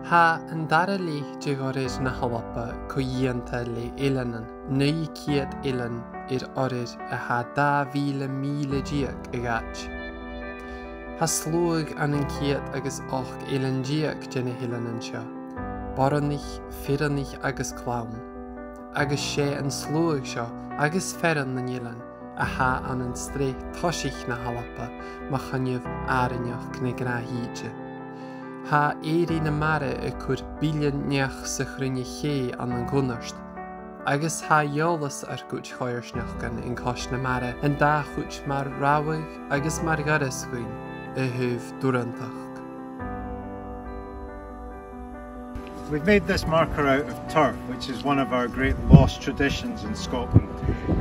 Ha yn darali digorid na halapa coianta le ilanan, neu ciad ilan i'r orid a ha 2,000 diag y gach. Ha slwg an yn ciad agus och ilan diag jyna hilanan sio, boronich, firanich agus clawn. Agus sé yn slwg sio agus feran na ilan, a ha an yn stre tosich na halapa ma chanyf arinioch gna gra hydja. Ha éri na mare y cwr bilion neach sy chrynnu lle an yn gwnnarst. Agus ha iolas ar gwch choersneach gan yn cos na mare yn da chwch mar rawig agus mar gares gwyn y hyf dwrantach. We've made this marker out of turf, which is one of our great lost traditions in Scotland.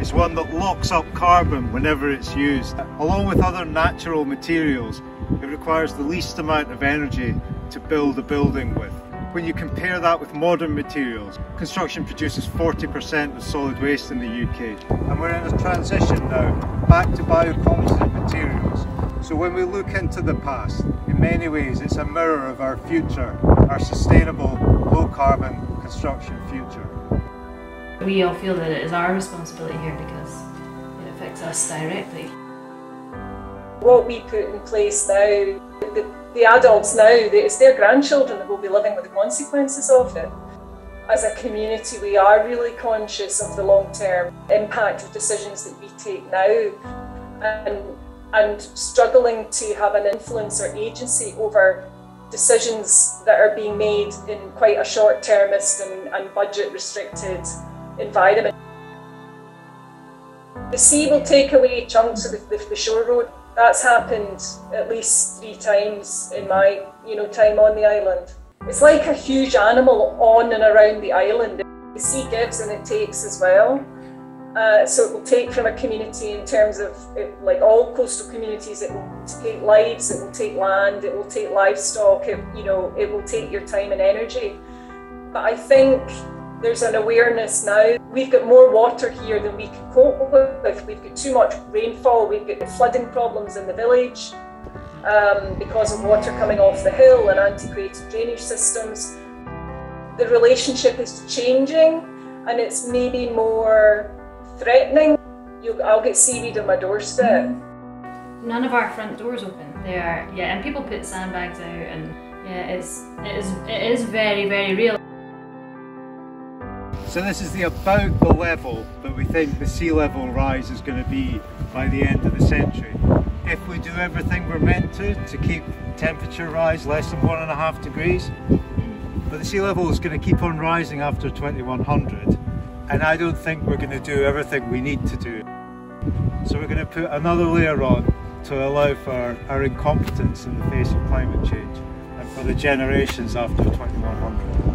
It's one that locks up carbon whenever it's used. Along with other natural materials, it requires the least amount of energy to build a building with. When you compare that with modern materials, construction produces 40% of solid waste in the UK. And we're in a transition now back to biocomposite materials. So when we look into the past, in many ways it's a mirror of our future, our sustainable, low-carbon construction future. We all feel that it is our responsibility here because it affects us directly. What we put in place now, the adults now, it's their grandchildren that will be living with the consequences of it. As a community, we are really conscious of the long-term impact of decisions that we take now and struggling to have an influence or agency over decisions that are being made in quite a short-termist and budget-restricted environment. The sea will take away chunks of the shore road. That's happened at least 3 times in my time on the island. It's like a huge animal on and around the island. The sea gives and it takes as well. So it will take from a community in terms of, like all coastal communities, it will take lives, it will take land, it will take livestock, it will take your time and energy. But I think there's an awareness now. We've got more water here than we can cope with. We've got too much rainfall. We've got flooding problems in the village because of water coming off the hill and antiquated drainage systems. The relationship is changing and it's maybe more threatening. I'll get seaweed on my doorstep. None of our front doors open. And people put sandbags out, and it is very, very real. So this is about the level that we think the sea level rise is going to be by the end of the century. If we do everything we're meant to keep temperature rise less than 1.5 degrees, but the sea level is going to keep on rising after 2100, and I don't think we're going to do everything we need to do. So we're going to put another layer on to allow for our incompetence in the face of climate change and for the generations after 2100.